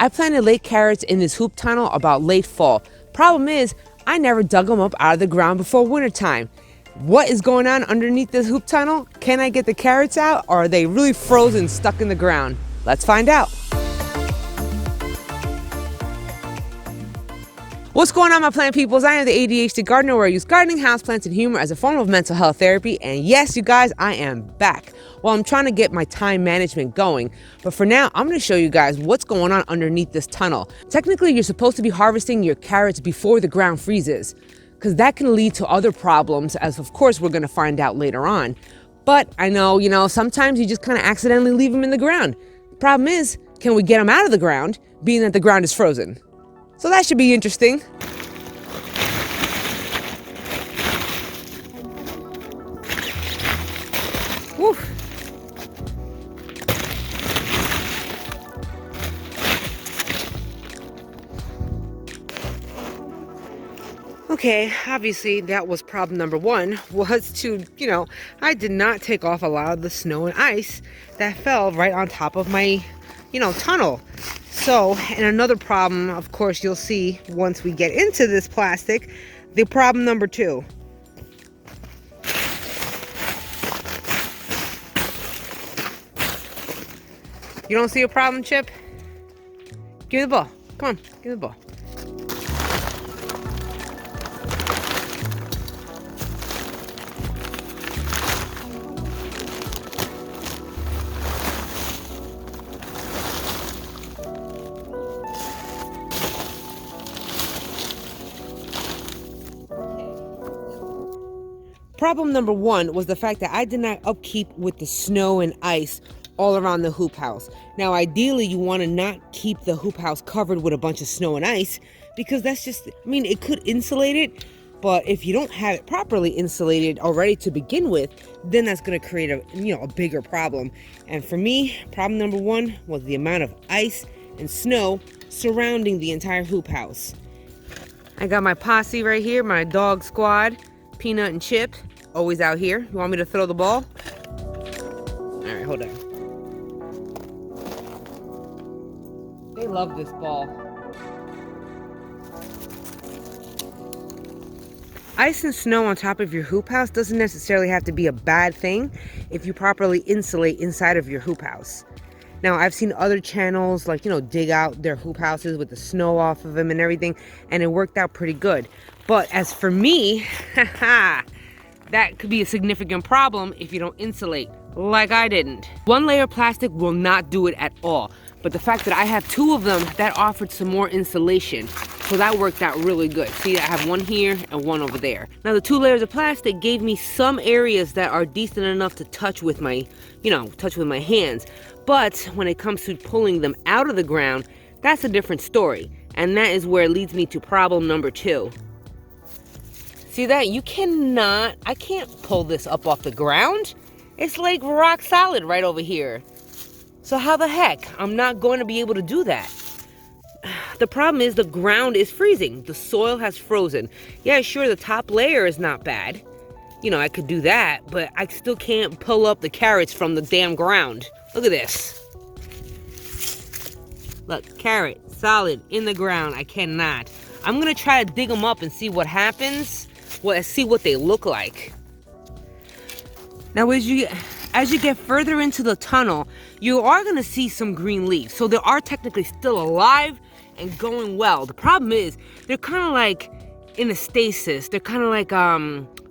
I planted late carrots in this hoop tunnel about late fall. Problem is, I never dug them up out of the ground before wintertime. What is going on underneath this hoop tunnel? Can I get the carrots out, or are they really frozen, stuck in the ground? Let's find out. What's going on, my plant peoples? I am the ADHD gardener, where I use gardening, houseplants, and humor as a form of mental health therapy. And yes, you guys, I am back. Well, I'm trying to get my time management going. But for now, I'm going to show you guys what's going on underneath this tunnel. Technically, you're supposed to be harvesting your carrots before the ground freezes, because that can lead to other problems, as of course we're going to find out later on. But I know, sometimes you just kind of accidentally leave them in the ground. The problem is, can we get them out of the ground, being that the ground is frozen? So that should be interesting. Woo. Okay, obviously that was problem number one, was to, I did not take off a lot of the snow and ice that fell right on top of my, tunnel. So, and another problem, of course, you'll see once we get into this plastic, the problem number two. You don't see a problem, Chip? Give me the ball. Come on, give me the ball. Problem number one was the fact that I did not upkeep with the snow and ice all around the hoop house. Now, ideally, you want to not keep the hoop house covered with a bunch of snow and ice, because that's just, it could insulate it, but if you don't have it properly insulated already to begin with, then that's going to create a bigger problem. And for me, problem number one was the amount of ice and snow surrounding the entire hoop house. I got my posse right here, my dog squad, Peanut and Chip, always out here. You want me to throw the ball? All right, hold on. They love this ball. Ice and snow on top of your hoop house doesn't necessarily have to be a bad thing if you properly insulate inside of your hoop house. Now, I've seen other channels dig out their hoop houses with the snow off of them and everything, and it worked out pretty good. But as for me, that could be a significant problem if you don't insulate, like I didn't. One layer of plastic will not do it at all. But the fact that I have two of them, that offered some more insulation. So that worked out really good. See, I have one here and one over there. Now, the two layers of plastic gave me some areas that are decent enough to touch with my, hands. But when it comes to pulling them out of the ground, that's a different story. And that is where it leads me to problem number two. See that? I can't pull this up off the ground. It's like rock solid right over here. So how the heck? I'm not going to be able to do that. The problem is the ground is freezing. The soil has frozen. Yeah, sure, the top layer is not bad. I could do that, but I still can't pull up the carrots from the damn ground. Look at this. Look, carrot, solid, in the ground. I cannot. I'm going to try to dig them up and see what happens. See what they look like. Now, as you get further into the tunnel, you are going to see some green leaves. So they are technically still alive and going well. The problem is they're kind of like in a stasis. They're kind of like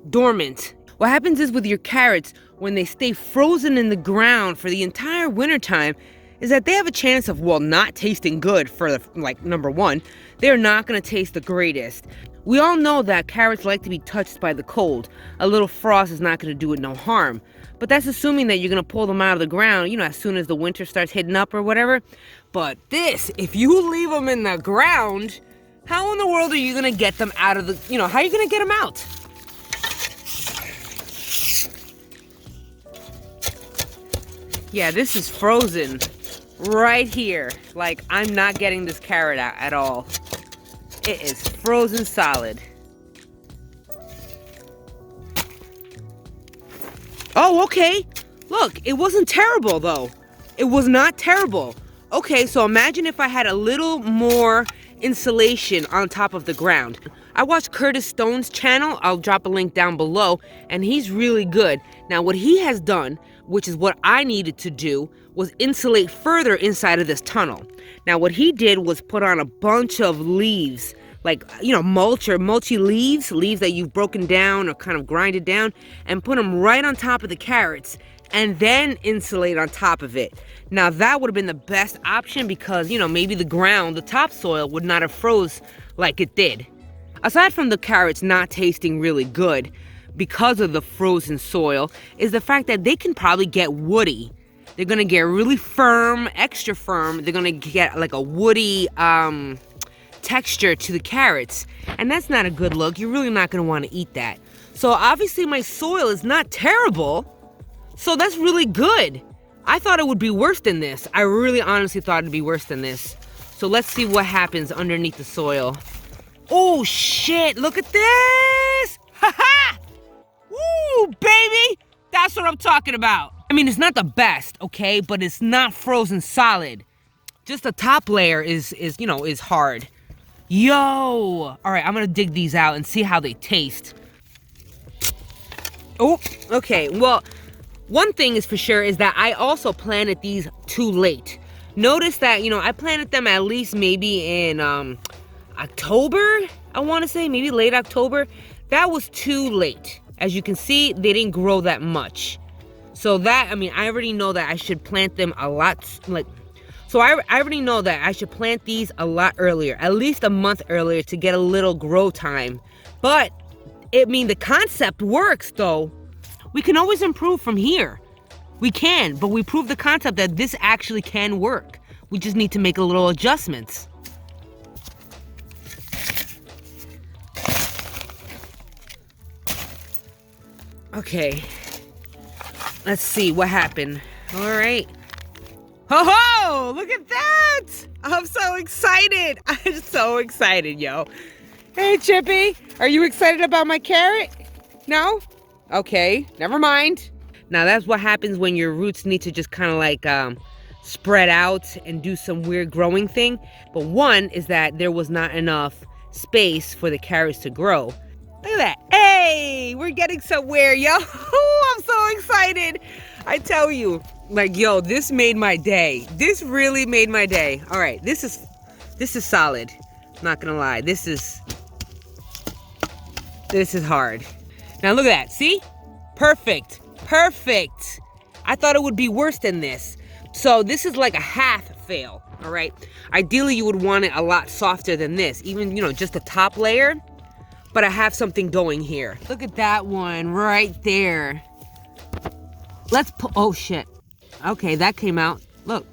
dormant. What happens is with your carrots, when they stay frozen in the ground for the entire wintertime, is that they have a chance of, not tasting good for number one. They're not going to taste the greatest. We all know that carrots like to be touched by the cold. A little frost is not going to do it no harm. But that's assuming that you're going to pull them out of the ground, as soon as the winter starts hitting up or whatever. But if you leave them in the ground, how in the world are you going to get them out of the, how are you going to get them out? Yeah, this is frozen right here. I'm not getting this carrot out at all. It is frozen solid. Oh, okay. Look, it wasn't terrible, though. It was not terrible. Okay, so imagine if I had a little more insulation on top of the ground. I watched Curtis Stone's channel. I'll drop a link down below, and he's really good. Now, what he has done, which is what I needed to do, was insulate further inside of this tunnel. Now, what he did was put on a bunch of leaves, like, you know, mulchy leaves that you've broken down or kind of grinded down, and put them right on top of the carrots, and then insulate on top of it. Now that would have been the best option because, you know, maybe the ground, the topsoil would not have froze like it did. Aside from the carrots not tasting really good because of the frozen soil, is the fact that they can probably get woody. They're gonna get really firm, extra firm. They're gonna get like a woody texture to the carrots. And that's not a good look. You're really not gonna wanna eat that. So obviously my soil is not terrible. So that's really good. I thought it would be worse than this. I really honestly thought it'd be worse than this. So let's see what happens underneath the soil. Oh shit, look at this! Ha ha! Woo, baby! That's what I'm talking about. I mean, it's not the best, okay? But it's not frozen solid. Just the top layer is hard. Yo! All right, I'm gonna dig these out and see how they taste. Oh, okay, well, one thing is for sure is that I also planted these too late. Notice that, you know, I planted them at least maybe in October, I want to say, maybe late October. That was too late. As you can see, they didn't grow that much. So that, I mean, I already know that I should plant them a lot, so I already know that I should plant these a lot earlier, at least a month earlier to get a little grow time. But, I mean, the concept works though. We can always improve from here. We can, but we proved the concept that this actually can work. We just need to make a little adjustments. Okay. Let's see what happened. All right. Ho ho! Look at that! I'm so excited. I'm so excited, yo. Hey, Chippy. Are you excited about my carrot? No? Okay, never mind. Now that's what happens when your roots need to just kind of like spread out and do some weird growing thing. But one is that there was not enough space for the carrots to grow. Look at that. Hey, we're getting somewhere, yo. I'm so excited. I tell you, like, yo, this made my day. This really made my day. All right, this is solid. Not gonna lie, this is hard. Now look at that, see? Perfect, perfect. I thought it would be worse than this. So this is like a half fail, all right? Ideally, you would want it a lot softer than this, even, you know, just the top layer, but I have something going here. Look at that one right there. Let's put, oh shit. Okay, that came out, look.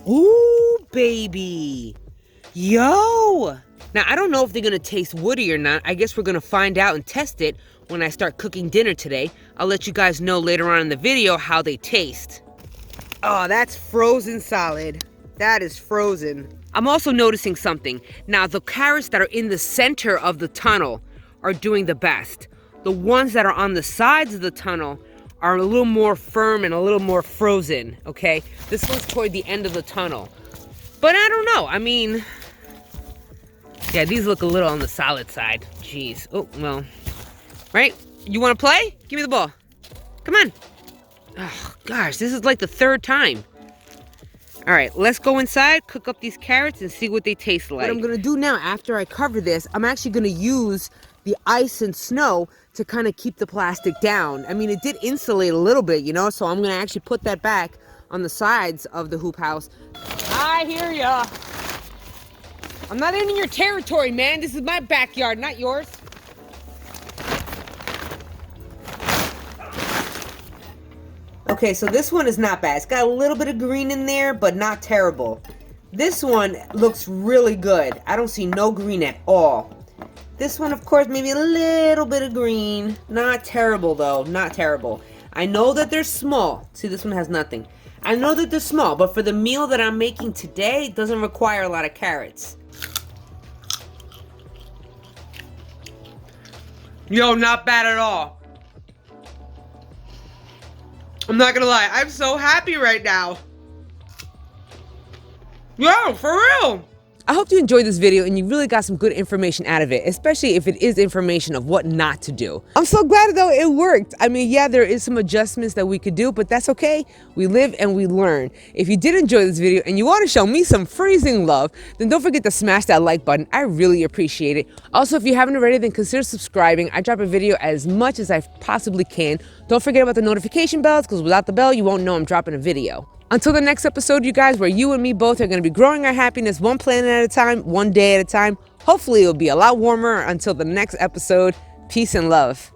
Ooh, baby. Yo. Now, I don't know if they're gonna taste woody or not. I guess we're gonna find out and test it when I start cooking dinner today. I'll let you guys know later on in the video how they taste. Oh, that's frozen solid. That is frozen. I'm also noticing something. Now, the carrots that are in the center of the tunnel are doing the best. The ones that are on the sides of the tunnel are a little more firm and a little more frozen, okay? This one's toward the end of the tunnel. But I don't know, I mean, yeah, these look a little on the solid side. Jeez. Oh, well. Right? You want to play? Give me the ball. Come on. Oh, gosh, this is like the third time. All right, let's go inside, cook up these carrots, and see what they taste like. What I'm going to do now, after I cover this, I'm actually going to use the ice and snow to kind of keep the plastic down. I mean, it did insulate a little bit, you know, so I'm going to actually put that back on the sides of the hoop house. I hear ya. I'm not in your territory, man. This is my backyard, not yours. Okay, so this one is not bad. It's got a little bit of green in there, but not terrible. This one looks really good. I don't see no green at all. This one, of course, maybe a little bit of green. Not terrible, though. Not terrible. I know that they're small. See, this one has nothing. I know that they're small, but for the meal that I'm making today, it doesn't require a lot of carrots. Yo, not bad at all. I'm not gonna lie, I'm so happy right now. Yeah, for real. I hope you enjoyed this video and you really got some good information out of it, especially if it is information of what not to do. I'm so glad though it worked. I mean, yeah, there is some adjustments that we could do, but that's okay. We live and we learn. If you did enjoy this video and you want to show me some freezing love, then don't forget to smash that like button. I really appreciate it. Also, if you haven't already, then consider subscribing. I drop a video as much as I possibly can. Don't forget about the notification bells, because without the bell, you won't know I'm dropping a video. Until the next episode, you guys, where you and me both are going to be growing our happiness one planet at a time, one day at a time. Hopefully, it'll be a lot warmer until the next episode. Peace and love.